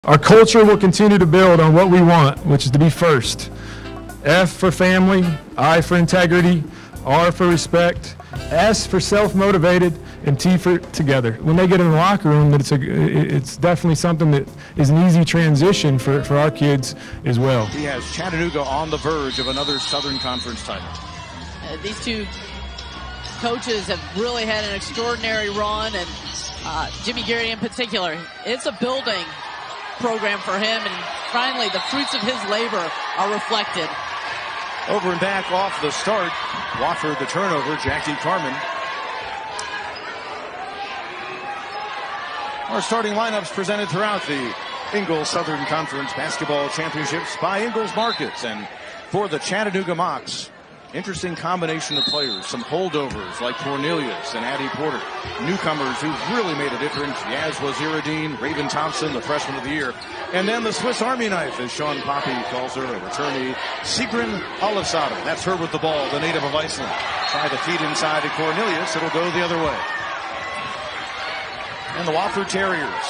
Our culture will continue to build on what we want, which is to be first. F for family, I for integrity, R for respect, S for self-motivated, and T for together. When they get in the locker room, it's definitely something that is an easy transition for our kids as well. He has Chattanooga on the verge of another Southern Conference title. These two coaches have really had an extraordinary run, and Jimmy Garrity in particular. It's a building program for him, and finally the fruits of his labor are reflected. Over and back off the start. Wofford the turnover. Jackie Carmen. Our starting lineups presented throughout the Ingalls Southern Conference Basketball Championships by Ingalls Markets. And for the Chattanooga Mocs, interesting combination of players. Some holdovers like Cornelius and Addie Porter. Newcomers who've really made a difference. Yaz Waziruddin, Raven Thompson, the freshman of the year. And then the Swiss Army knife, as Shawn Poppie calls her, a returnee. Sigrun Olafsdottir. That's her with the ball, the native of Iceland. Try the feed inside to Cornelius. It'll go the other way. And the Wofford Terriers.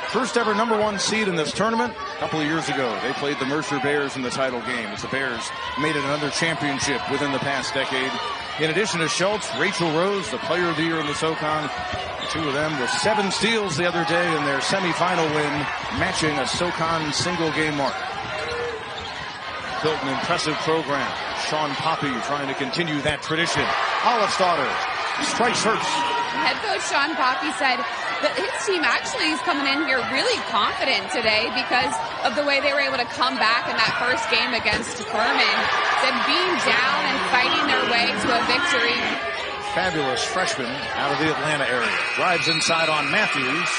First ever #1 seed in this tournament. A couple of years ago, they played the Mercer Bears in the title game as the Bears made it another championship within the past decade. In addition to Schultz, Rachel Rose, the player of the year in the SoCon. The two of them with 7 steals the other day in their semifinal win, matching a SoCon single game mark. Built an impressive program. Shawn Poppie trying to continue that tradition. Olafsdottir strikes first. Head coach Shawn Poppie said that his team actually is coming in here really confident today because of the way they were able to come back in that first game against Furman. Said being down and fighting their way to a victory. Fabulous freshman out of the Atlanta area. Drives inside on Matthews.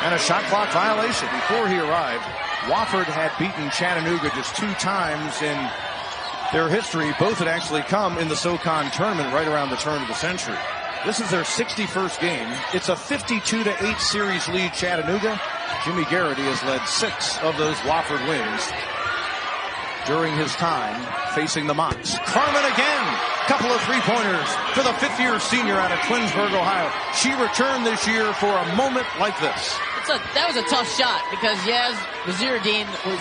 And a shot clock violation. Before he arrived, Wofford had beaten Chattanooga just 2 times in their history. Both had actually come in the SoCon tournament right around the turn of the century. This is their 61st game. It's a 52-8 series lead Chattanooga. Jimmy Garrity has led 6 of those Wofford wins during his time facing the Mocs. Carmen again. Couple of three-pointers for the 5th-year senior out of Twinsburg, Ohio. She returned this year for a moment like this. That was a tough shot because Yaz Waziruddin was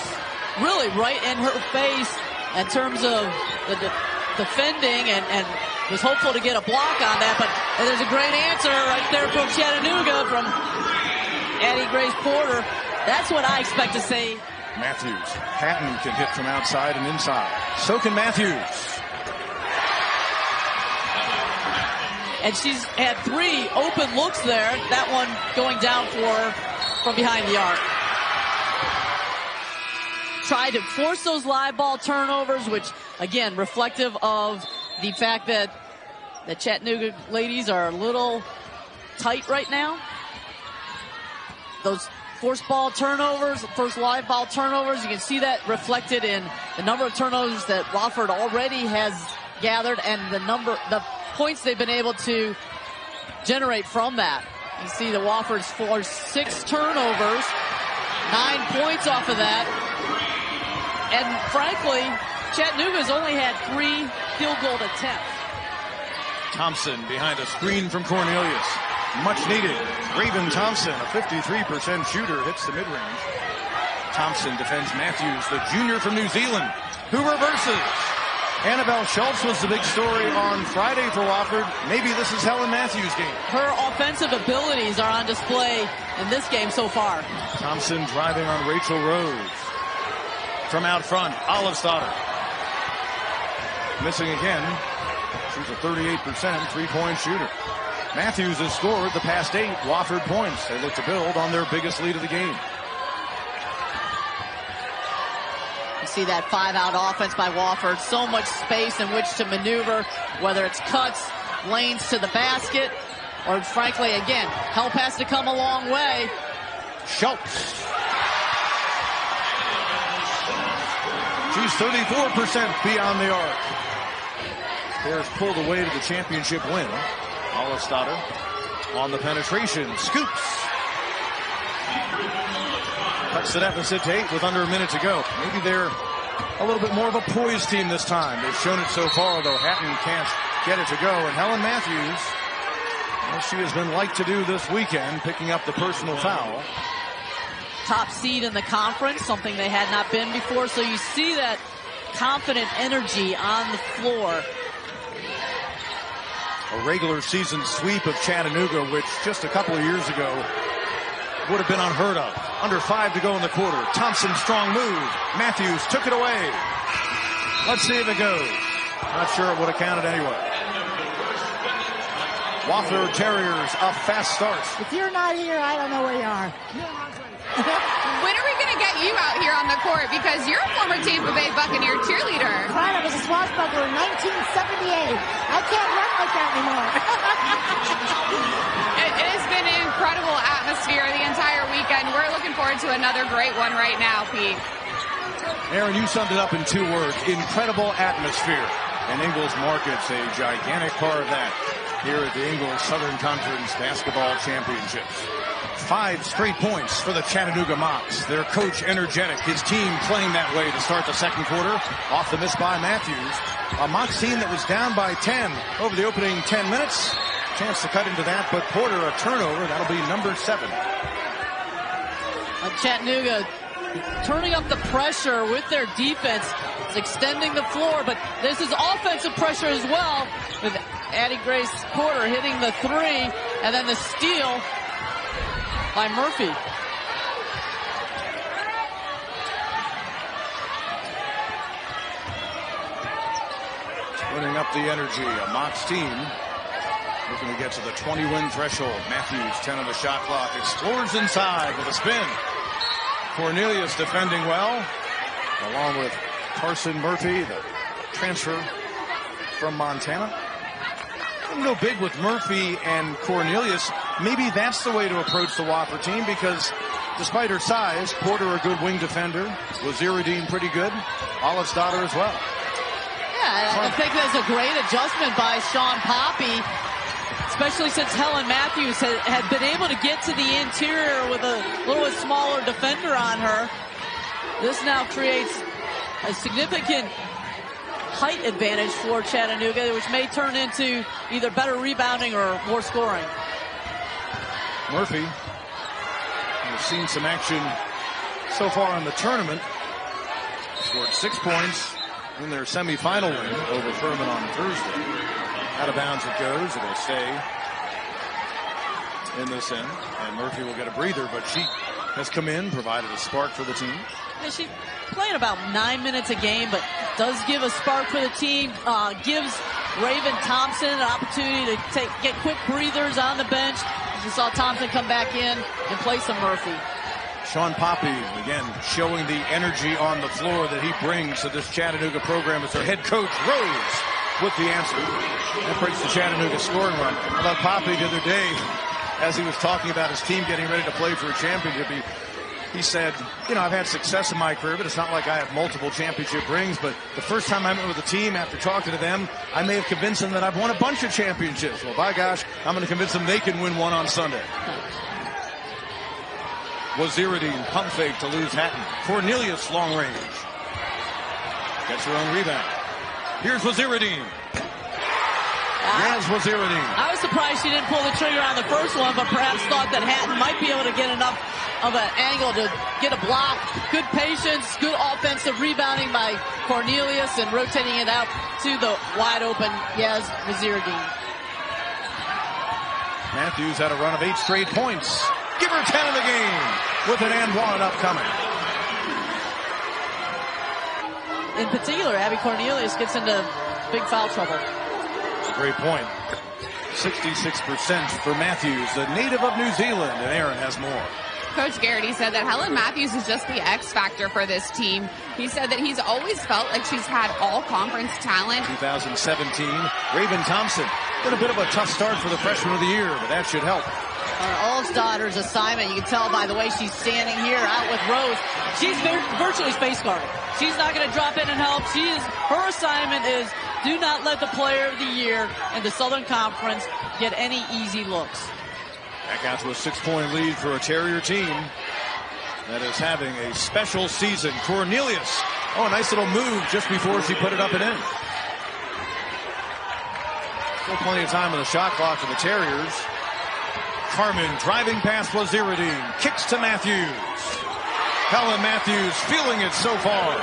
really right in her face in terms of the defending and was hopeful to get a block on that, but there's a great answer right there from Chattanooga from Addie Grace Porter. That's what I expect to see. Matthews. Patton can hit from outside and inside. So can Matthews. And she's had 3 open looks there. That one going down for her from behind the arc. Tried to force those live ball turnovers, which, again, reflective of the fact that the Chattanooga ladies are a little tight right now. Those forced ball turnovers, first live ball turnovers, you can see that reflected in the number of turnovers that Wofford already has gathered and the points they've been able to generate from that. You see the Wofford's forced 6 turnovers, 9 points off of that. And frankly, Chattanooga's only had 3 field goal attempts. Thompson behind a screen from Cornelius. Much needed. Raven Thompson, a 53% shooter, hits the mid-range. Thompson defends Matthews, the junior from New Zealand, who reverses. Annabelle Schultz was the big story on Friday for Wofford. Maybe this is Helen Matthews' game. Her offensive abilities are on display in this game so far. Thompson driving on Rachel Rose. From out front, Olafsdottir. Missing again. She's a 38% three-point shooter. Matthews has scored the past 8 Wofford points. They look to build on their biggest lead of the game. You see that 5-out offense by Wofford. So much space in which to maneuver, whether it's cuts, lanes to the basket, or frankly, again, help has to come a long way. Schultz. She's 34% beyond the arc. Bears pulled away to the championship win. Olafsdottir on the penetration. Scoops. Cuts the deficit to 8 with under a minute to go. Maybe they're a little bit more of a poised team this time. They've shown it so far, though. Hatton can't get it to go. And Helen Matthews, as she has been like to do this weekend, picking up the personal foul. top seed in the conference, something they had not been before. So you see that confident energy on the floor. A regular season sweep of Chattanooga, which just a couple of years ago would have been unheard of. Under 5 to go in the quarter. Thompson, strong move. Matthews took it away. Let's see if it goes. Not sure it would have counted anyway. Wofford Terriers, a fast start. If you're not here, I don't know where you are. When are we going to get you out here on the court? Because you're a former Tampa Bay Buccaneer cheerleader. Right, I was a swashbuckler in 1978. I can't run like that anymore. It has been an incredible atmosphere the entire weekend. We're looking forward to another great one right now, Pete. Aaron, you summed it up in 2 words. Incredible atmosphere. And Ingles Market's a gigantic part of that here at the Ingles Southern Conference Basketball Championships. 5 straight points for the Chattanooga Mocs. Their coach energetic. His team playing that way to start the second quarter. Off the miss by Matthews. A Mocs team that was down by 10 over the opening 10 minutes. Chance to cut into that, but Porter a turnover. That'll be number 7. Chattanooga turning up the pressure with their defense. It's extending the floor, but this is offensive pressure as well, with Addie Grace Porter hitting the 3, and then the steal by Murphy. Turning up the energy. A Mocs team looking to get to the 20-win threshold. Matthews, 10 on the shot clock. Explores inside with a spin. Cornelius defending well, along with Carson Murphy, the transfer from Montana. No big with Murphy and Cornelius. Maybe that's the way to approach the Wofford team, because despite her size, Porter a good wing defender. Waziruddin pretty good. Olafsdottir as well. Yeah, I think that's a great adjustment by Shawn Poppie, especially since Helen Matthews had been able to get to the interior with a little bit smaller defender on her. This now creates a significant height advantage for Chattanooga, which may turn into either better rebounding or more scoring. Murphy has seen some action so far in the tournament. Scored 6 points in their semifinal win over Furman on Thursday. Out of bounds it goes. It'll stay in this end, and Murphy will get a breather, but she has come in, provided a spark for the team. Yeah, she's playing about 9 minutes a game, but does give a spark for the team. Gives Raven Thompson an opportunity to get quick breathers on the bench. You saw Thompson come back in and play some Murphy. Shawn Poppie, again, showing the energy on the floor that he brings to this Chattanooga program as their head coach. Rose with the answer. That breaks the Chattanooga scoring run. I thought Poppie the other day, as he was talking about his team getting ready to play for a championship, he said, you know, I've had success in my career, but it's not like I have multiple championship rings. But the first time I met with the team, after talking to them, I may have convinced them that I've won a bunch of championships. Well, by gosh, I'm going to convince them they can win one on Sunday. Waziruddin, pump fake to lose Hatton. Cornelius, long range. Gets her own rebound. Here's Waziruddin. There's Waziruddin. I was surprised she didn't pull the trigger on the first one, but perhaps thought that Hatton might be able to get enough of an angle to get a block. Good patience, good offensive rebounding by Cornelius, and rotating it out to the wide open Yaz Waziruddin. Matthews had a run of 8 straight points. Give her 10 in the game with an and one upcoming. In particular, Abby Cornelius gets into big foul trouble. That's a great point. 66% for Matthews, the native of New Zealand, and Aaron has more. Coach Garrity said that Helen Matthews is just the X factor for this team. He said that he's always felt like she's had all conference talent. 2017, Raven Thompson. Been a bit of a tough start for the freshman of the year, but that should help. Olafsdottir's assignment, you can tell by the way she's standing here out with Rose. She's virtually space guarding. She's not going to drop in and help. Her assignment is do not let the player of the year in the Southern Conference get any easy looks. Back out to a 6-point lead for a Terrier team that is having a special season. Cornelius, a nice little move just before she put it up and in. Still plenty of time on the shot clock for the Terriers. Carmen driving past Waziruddin, kicks to Matthews. Helen Matthews feeling it so far.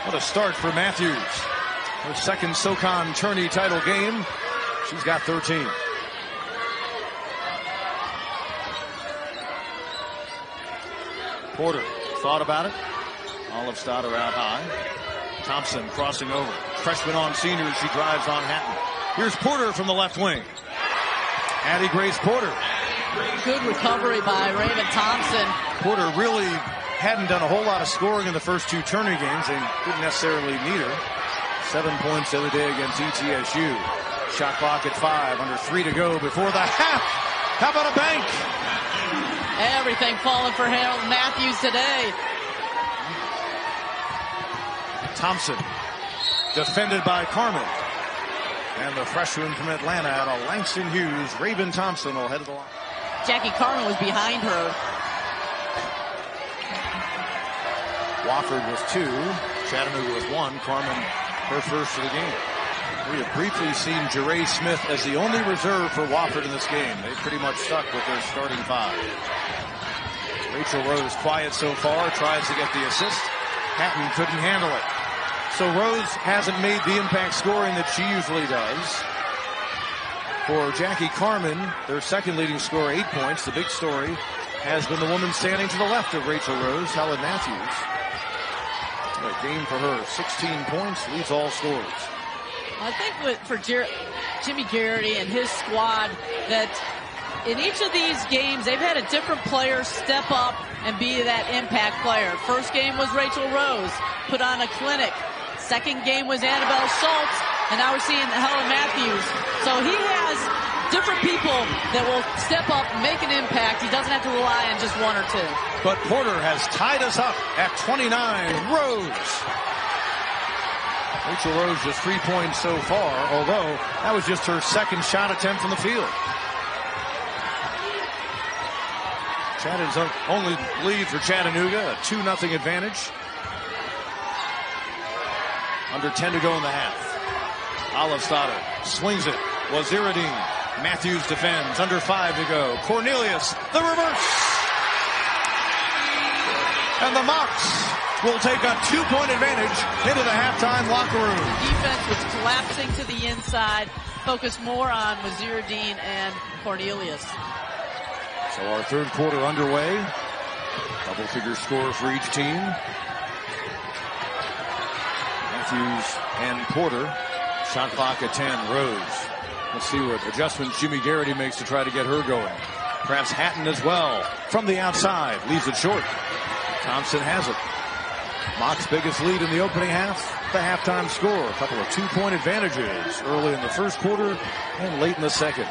What a start for Matthews. Her second SoCon tourney title game. She's got 13. Porter thought about it. Olafsdottir out high. Thompson crossing over. Freshman on senior. She drives on Hatton. Here's Porter from the left wing. Addie Grace Porter. Good recovery by Raven Thompson. Porter really hadn't done a whole lot of scoring in the first two tourney games. They didn't necessarily need her. 7 points the other day against ETSU. Shot clock at 5, under 3 to go before the half. How about a bank? Everything falling for Harold Matthews today. Thompson defended by Carmen. And the freshman from Atlanta out of Langston Hughes, Raven Thompson, will head to the line. Jackie Carmen was behind her. Wofford was 2. Chattanooga was 1. Carmen, her first of the game. We have briefly seen Jeray Smith as the only reserve for Wofford in this game. They pretty much stuck with their starting 5. Rachel Rose quiet so far, tries to get the assist. Hatton couldn't handle it. So Rose hasn't made the impact scoring that she usually does. For Jackie Carmen, their second leading scorer, 8 points. The big story has been the woman standing to the left of Rachel Rose, Helen Matthews. A game for her, 16 points, leads all scorers. I think for Jimmy Garrity and his squad, that in each of these games, they've had a different player step up and be that impact player. First game was Rachel Rose, put on a clinic. Second game was Annabelle Schultz, and now we're seeing Helen Matthews. So he has different people that will step up and make an impact. He doesn't have to rely on just 1 or 2. But Porter has tied us up at 29. Rose. Rachel Rose just 3 points so far, although that was just her second shot attempt from the field. Chattanooga's only lead for Chattanooga, a 2-0 advantage. Under 10 to go in the half. Olafsdottir swings it. Waziruddin. Matthews defends. Under 5 to go. Cornelius, the reverse. And the Mocs will take a 2-point advantage into the halftime locker room. Defense was collapsing to the inside. Focus more on Waziruddin and Cornelius. So our third quarter underway. Double-figure score for each team. Matthews and Porter. Shot clock at 10. Rose. Let's see what adjustments Jimmy Garrity makes to try to get her going. Perhaps Hatton as well. From the outside. Leaves it short. Thompson has it. Mocs' biggest lead in the opening half. The halftime score. A couple of 2-point advantages early in the first quarter and late in the second.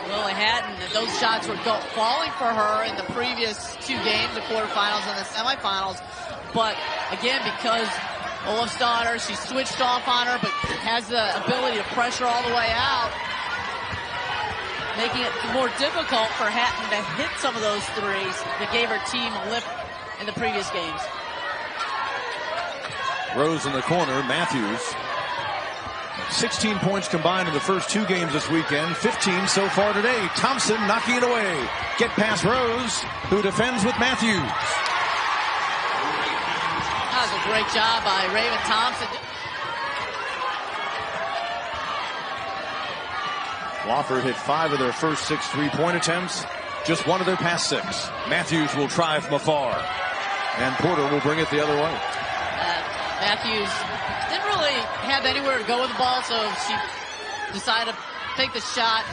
Lily Hatton, those shots were falling for her in the previous 2 games, the quarterfinals and the semifinals. But again, because Olafsdottir, she switched off on her, but has the ability to pressure all the way out, making it more difficult for Hatton to hit some of those threes that gave her team a lift in the previous games. Rose in the corner. Matthews. 16 points combined in the first 2 games this weekend. 15 so far today. Thompson knocking it away. Get past Rose, who defends with Matthews. That was a great job by Raven Thompson. Wofford hit 5 of their first 6 3-point attempts. Just 1 of their past 6. Matthews will try from afar. And Porter will bring it the other way. Matthews didn't really have anywhere to go with the ball, so she decided to take the shot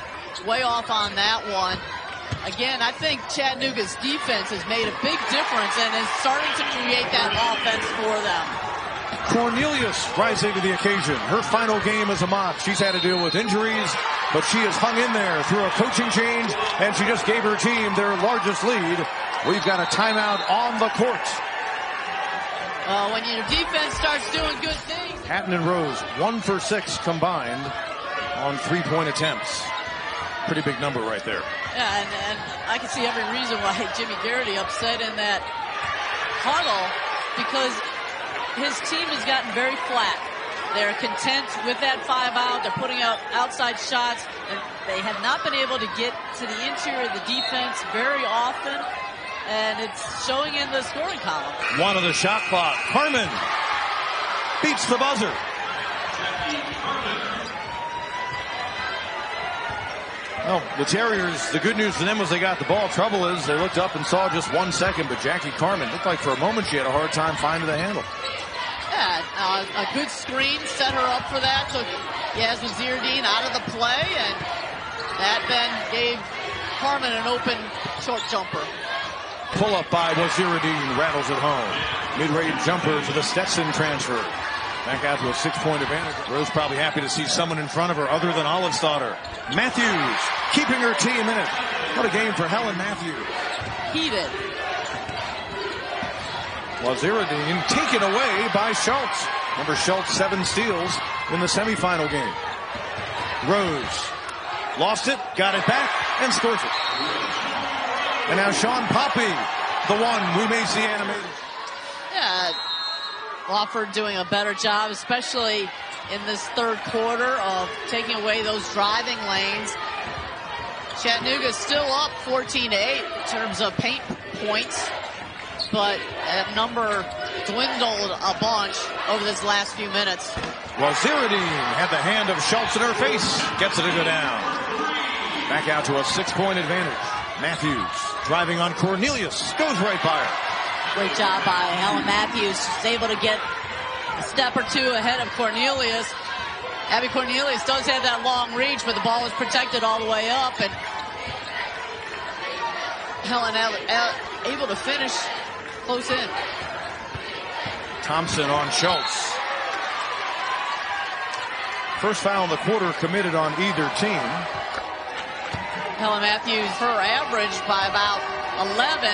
way off on that one. Again, I think Chattanooga's defense has made a big difference and is starting to create that offense for them. Cornelius rising to the occasion. Her final game as a Moc. She's had to deal with injuries, but she has hung in there through a coaching change, and she just gave her team their largest lead. We've got a timeout on the court. When your defense starts doing good things. Hatton and Rose, 1 for 6 combined on 3-point attempts. Pretty big number right there. Yeah, and I can see every reason why Jimmy Garrity upset in that huddle, because his team has gotten very flat. They're content with that 5 out. They're putting out outside shots, and they have not been able to get to the interior of the defense very often, and it's showing in the scoring column. One of the shot clock. Harmon beats the buzzer. Well, the Terriers, the good news to them was they got the ball. Trouble is they looked up and saw just 1 second, but Jackie Carmen looked like for a moment she had a hard time finding the handle. Yeah, a good screen set her up for that. Took Yasmin Zierdine out of the play, and that then gave Carmen an open short jumper. Pull up by Zierdine, rattles it home. Mid-range jumper for the Stetson transfer. Back out to a 6-point advantage. Rose probably happy to see someone in front of her other than Olafsdottir. Matthews keeping her team in it. What a game for Helen Matthews. Heated. Zierdine taken away by Schultz. Remember Schultz 7 steals in the semifinal game. Rose lost it, got it back, and scores it. And now Shawn Poppie, the one we may see animated. Yeah, Wofford doing a better job, especially in this third quarter, of taking away those driving lanes. Chattanooga still up 14-8 in terms of paint points, but that number dwindled a bunch over this last few minutes. Zierdine had the hand of Schultz in her face, gets it to go down. Back out to a 6-point advantage. Matthews driving on Cornelius, goes right by her. Great job by Helen Matthews. She's able to get a step or two ahead of Cornelius. Abby Cornelius does have that long reach, but the ball is protected all the way up, and Helen able to finish close in. Thompson on Schultz. First foul in the quarter committed on either team. Helen Matthews, her average by about 11.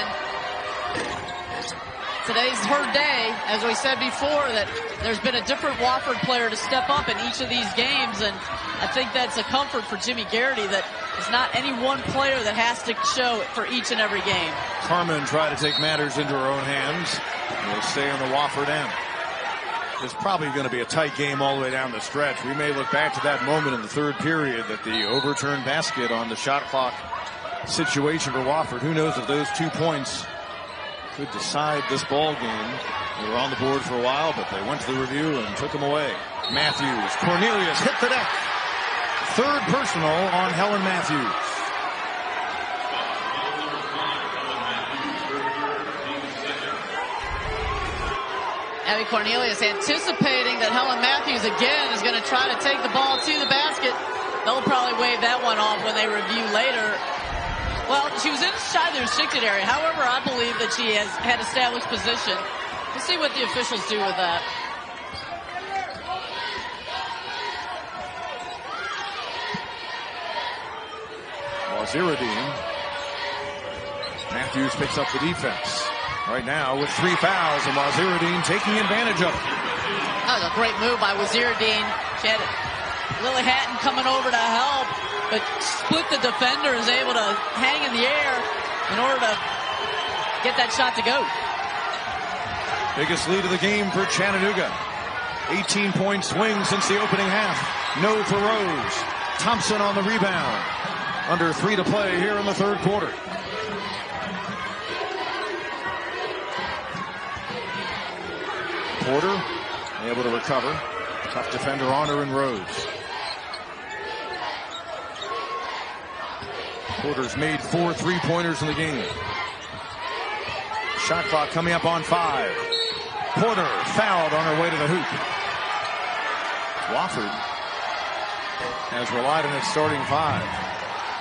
Today's her day, as we said before, that there's been a different Wofford player to step up in each of these games, and I think that's a comfort for Jimmy Garrity, that it's not any one player that has to show it for each and every game. Carmen tried to take matters into her own hands. Will stay on the Wofford end. It's probably going to be a tight game all the way down the stretch. We may look back to that moment in the third period, that the overturned basket on the shot clock situation for Wofford. Who knows if those 2 points could decide this ball game. They were on the board for a while, but they went to the review and took them away. Matthews, Cornelius hit the deck. Third personal on Helen Matthews. Abby Cornelius anticipating that Helen Matthews again is going to try to take the ball to the basket. They'll probably wave that one off when they review later. Well, she was inside the restricted area. However, I believe that she has had established position. We'll see what the officials do with that. Zierdine. Matthews picks up the defense. Right now with 3 fouls, and Zierdine taking advantage of it. That was a great move by Zierdine. She had Lily Hatton coming over to help, but split the defender, is able to hang in the air in order to get that shot to go. Biggest lead of the game for Chattanooga. 18-point swing since the opening half. No for Rose. Thompson on the rebound. Under 3 to play here in the third quarter. Porter able to recover. Tough defender on her in Rose. Porter's made 4 3-pointers in the game. Shot clock coming up on 5. Porter fouled on her way to the hoop. Wofford has relied on its starting 5.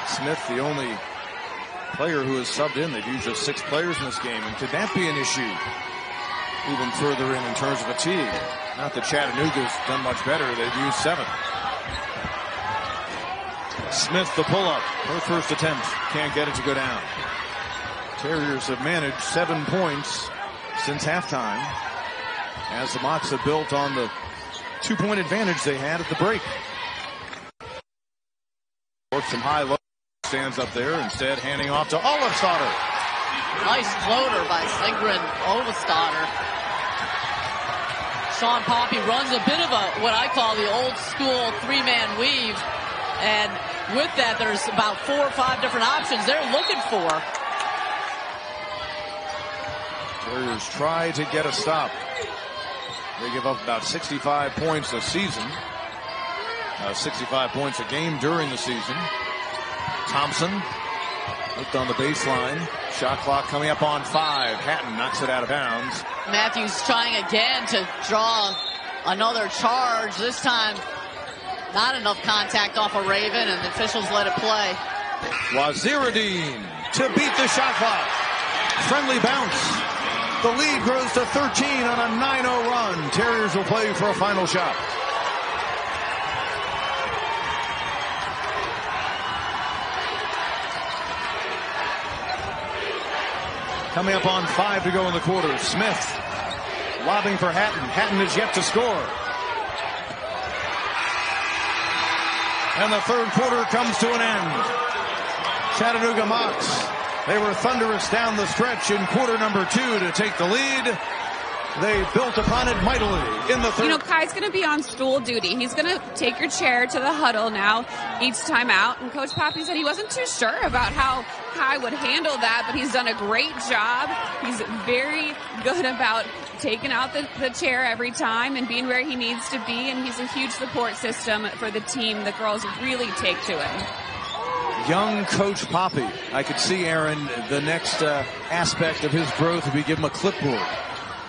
Smith, the only player who has subbed in. They've used just 6 players in this game, and could that be an issue even further in terms of fatigue? Not that Chattanooga's done much better. They've used 7. Smith, the pull-up. Her first attempt. Can't get it to go down. Terriers have managed 7 points since halftime, as the Mocs have built on the 2-point advantage they had at the break. Works some high-low. Stands up there, instead handing off to Olafsdottir. Nice floater by Sigrun Olafsdottir. Shawn Poppie runs a bit of a, what I call the old school 3-man weave, and with that, there's about 4 or 5 different options they're looking for. Warriors try to get a stop. They give up about 65 points a season. 65 points a game during the season. Thompson looked on the baseline. Shot clock coming up on 5. Hatton knocks it out of bounds. Matthews trying again to draw another charge. This time, not enough contact off of Raven, and the officials let it play. Waziruddin to beat the shot clock. Friendly bounce. The lead grows to 13 on a 9-0 run. Terriers will play for a final shot. Coming up on 5 to go in the quarter. Smith lobbing for Hatton. Hatton is yet to score. And the third quarter comes to an end. Chattanooga Mocs, they were thunderous down the stretch in quarter number 2 to take the lead. They built upon it mightily in the third. You know, Kai's going to be on stool duty. He's going to take your chair to the huddle now each time out. And Coach Poppie said he wasn't too sure about how Kai would handle that, but he's done a great job. He's very good about taking out the chair every time and being where he needs to be. And he's a huge support system for the team. The girls really take to him. Young Coach Poppie. I could see, Aaron, the next aspect of his growth would be give him a clipboard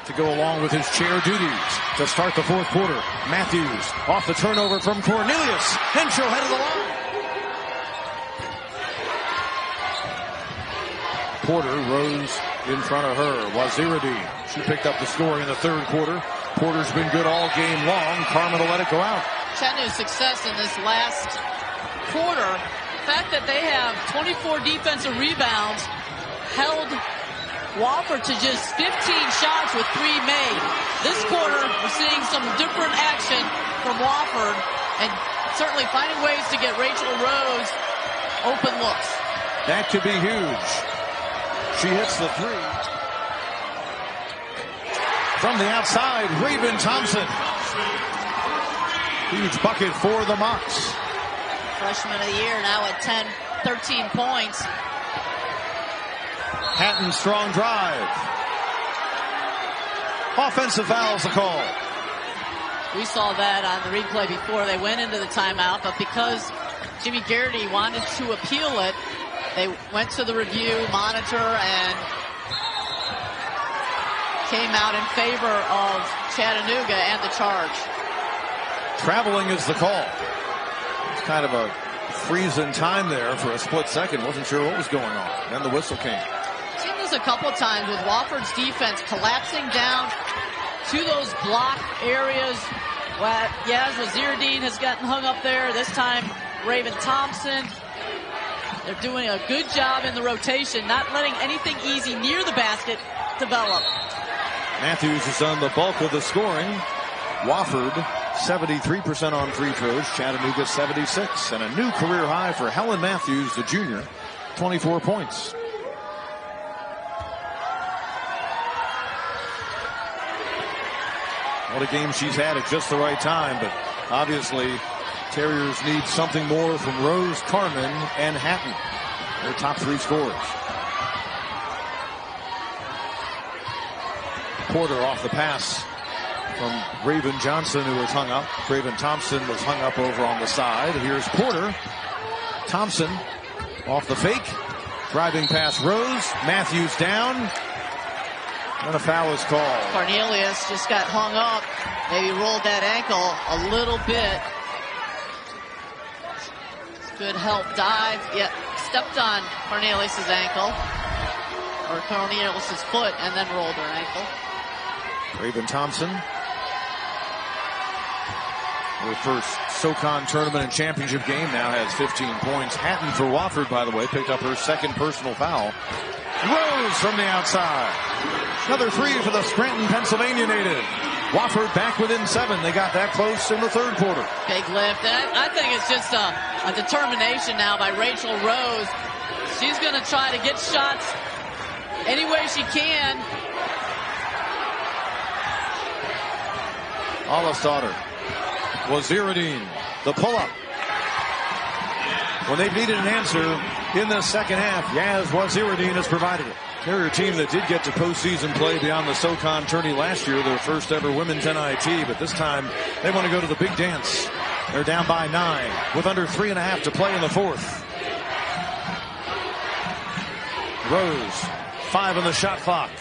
to go along with his chair duties to start the fourth quarter. Matthews off the turnover from Cornelius, and she'll head to the line. Porter rose in front of her. Waziruddin, she picked up the scoring in the third quarter. Porter's been good all game long. Carmen will let it go out. Chattanooga's success in this last quarter, the fact that they have 24 defensive rebounds, held Wofford to just 15 shots with 3 made. This quarter, we're seeing some different action from Wofford, and certainly finding ways to get Rachel Rose open looks. That could be huge. She hits the 3. From the outside, Raven Thompson. Huge bucket for the Mocs. Freshman of the year now at 13 points. Hatton, strong drive. Offensive foul's the call. We saw that on the replay before they went into the timeout, but because Jimmy Garrity wanted to appeal it, they went to the review monitor and came out in favor of Chattanooga and the charge. Traveling is the call. It's kind of a freeze in time there for a split second. Wasn't sure what was going on. Then the whistle came. Seen this a couple of times with Wofford's defense collapsing down to those block areas. Waziruddin has gotten hung up there. This time, Raven Thompson. They're doing a good job in the rotation, not letting anything easy near the basket develop. Matthews has done the bulk of the scoring. Wofford, 73% on free throws. Chattanooga, 76. And a new career high for Helen Matthews, the junior, 24 points. What a game she's had at just the right time, but obviously Terriers need something more from Rose, Carmen, and Hatton. Their top 3 scorers. Porter off the pass from Raven Johnson, who was hung up. Raven Thompson was hung up over on the side. Here's Porter. Thompson off the fake. Driving past Rose. Matthews down. And a foul is called. Cornelius just got hung up. Maybe rolled that ankle a little bit. Good help dive. Yep, stepped on Cornelius's ankle. Or Cornelius's foot and then rolled her ankle. Raven Thompson. Her first SoCon tournament and championship game now has 15 points. Hatton for Wofford, by the way, picked up her second personal foul. Rose from the outside. Another 3 for the Scranton, Pennsylvania native. Wofford back within 7. They got that close in the third quarter. Big lift. I think it's just a determination now by Rachel Rose. She's going to try to get shots any way she can. Olafsdottir. Waziruddin. The pull-up. when they've needed an answer in the second half, Yaz Waziruddin has provided it. They're a team that did get to postseason play beyond the SoCon tourney last year, their first ever women's NIT, but this time they want to go to the big dance. They're down by 9 with under 3.5 to play in the fourth. Rose, 5 on the shot clock.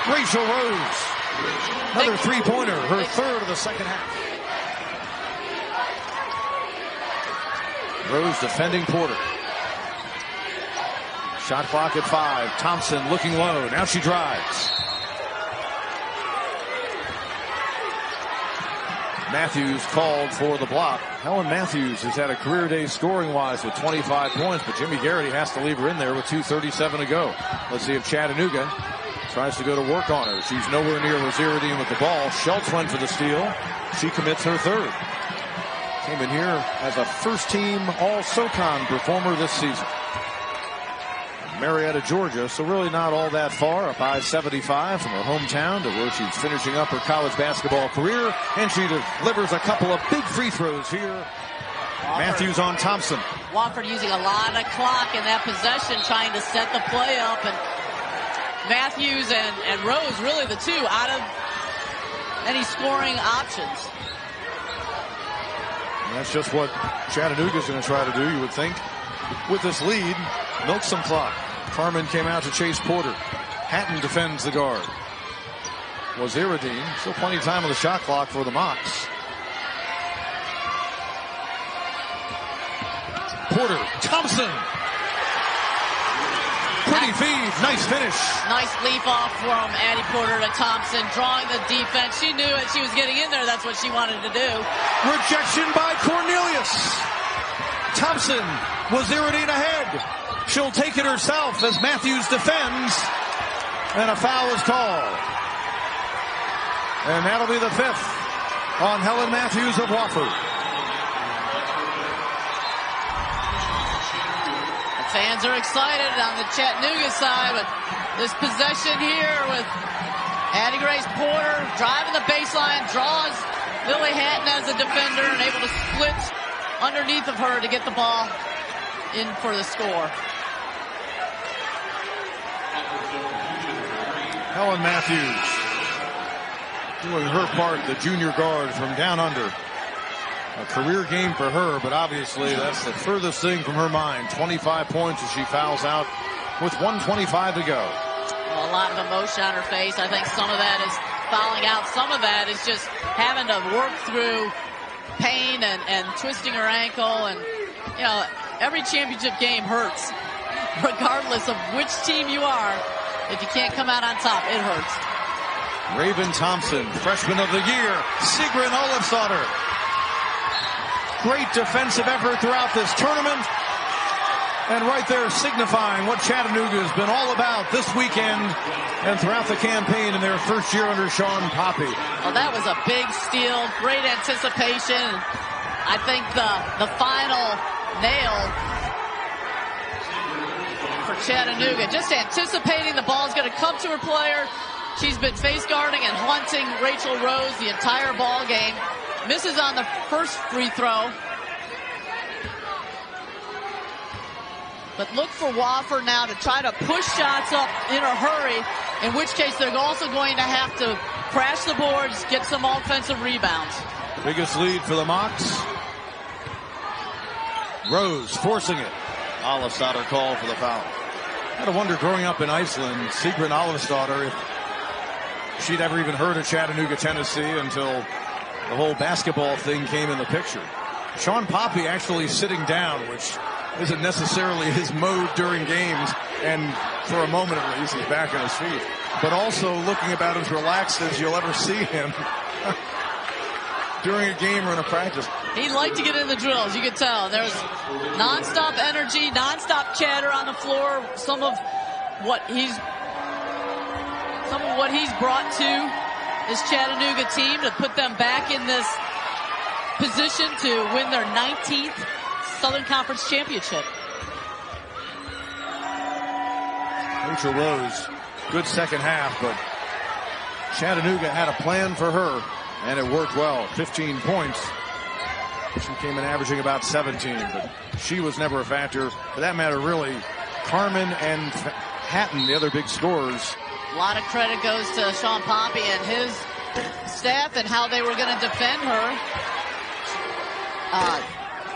Rachel Rose, another three-pointer, her third of the second half. Rose defending Porter. Shot clock at 5. Thompson looking low. Now she drives. Matthews called for the block. Helen Matthews has had a career day scoring-wise with 25 points, but Jimmy Garrity has to leave her in there with 2:37 to go. Let's see if Chattanooga tries to go to work on her. She's nowhere near Waziruddin with the ball. Schultz went for the steal. She commits her third. Came in here as a first-team All-SoCon performer this season. Marietta, Georgia, so really not all that far, up I-75 from her hometown to where she's finishing up her college basketball career, and she delivers a couple of big free throws here. Wofford. Matthews on Thompson. Wofford using a lot of clock in that possession, trying to set the play up, and Matthews and Rose really the two out of any scoring options. And that's just what Chattanooga's going to try to do, you would think. With this lead, milk some clock. Carmen came out to chase Porter. Hatton defends the guard. Waziruddin, still plenty of time on the shot clock for the Mocs. Porter, Thompson. Pretty feed, nice finish. Nice leap off from Addie Porter to Thompson, drawing the defense. She knew it, she was getting in there, that's what she wanted to do. Rejection by Cornelius. Thompson, Waziruddin ahead. She'll take it herself as Matthews defends, and a foul is called. And that'll be the 5th on Helen Matthews of Wofford. The fans are excited on the Chattanooga side with this possession here with Addie Grace Porter driving the baseline, draws Lily Hatton as a defender and able to split underneath of her to get the ball in for the score. Helen Matthews doing her part, the junior guard from down under. A career game for her, but obviously that's the furthest thing from her mind. 25 points as she fouls out with 1:25 to go. Well, a lot of emotion on her face. I think some of that is fouling out. Some of that is just having to work through pain and twisting her ankle. And, you know, every championship game hurts, regardless of which team you are. If you can't come out on top, it hurts. Raven Thompson, freshman of the year. Sigrun Olafsdottir. Great defensive effort throughout this tournament. And right there signifying what Chattanooga has been all about this weekend and throughout the campaign in their first year under Shawn Poppie. Well, that was a big steal, great anticipation. I think the final nail for Chattanooga, just anticipating the ball's going to come to her player. She's been face guarding and hunting Rachel Rose the entire ball game. Misses on the first free throw. But look for Wofford now to try to push shots up in a hurry, in which case they're also going to have to crash the boards, get some offensive rebounds. Biggest lead for the Mocs. Rose forcing it. Olafsdottir called for the foul. I had to wonder growing up in Iceland, Sigrun Olafsdottir, if she'd ever even heard of Chattanooga, Tennessee until the whole basketball thing came in the picture. Shawn Poppie actually sitting down, which isn't necessarily his mode during games, and for a moment at least he's back on his feet, but also looking about as relaxed as you'll ever see him during a game or in a practice. He'd like to get in the drills, you can tell. There's nonstop energy, nonstop chatter on the floor. Some of what he's brought to this Chattanooga team to put them back in this position to win their 19th Southern Conference championship. Rachel Rose, good second half, but Chattanooga had a plan for her, and it worked well. 15 points She came in averaging about 17, but she was never a factor. For that matter, really, Carmen and Hatton, the other big scorers. A lot of credit goes to Shawn Poppie and his staff and how they were going to defend her.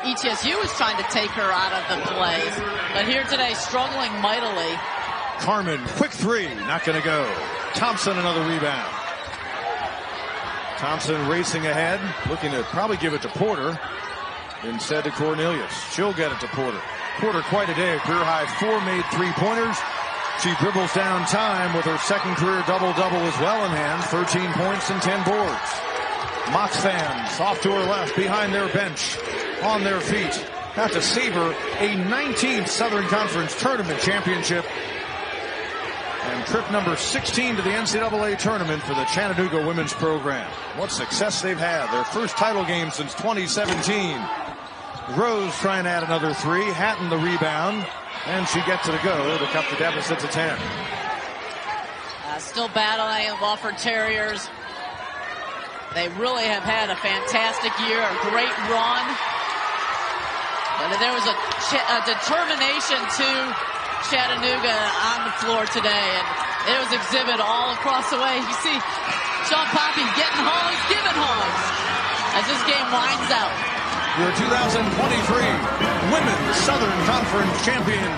ETSU was trying to take her out of the plays, but here today, struggling mightily. Carmen, quick three, not going to go. Thompson, another rebound. Thompson racing ahead, looking to probably give it to Porter. Instead to Cornelius. She'll get it to Porter. Porter, quite a day. Career high 4 made three-pointers. She dribbles down time with her second career double-double as well in hand. 13 points and 10 boards. Mocs fans off to her left, behind their bench, on their feet. Got to savor a 19th Southern Conference Tournament championship. And trip number 16 to the NCAA tournament for the Chattanooga women's program. What success they've had. Their first title game since 2017. Rose trying to add another three. Hatton the rebound. And she gets it to go to cut the deficit to 10. Still battling Wofford Terriers. They really have had a fantastic year, a great run. But there was a determination to Chattanooga on the floor today, and it was exhibit all across the way. You see Shawn Poppie getting hugs, giving hugs as this game winds out. Your 2023 Women's Southern Conference champion,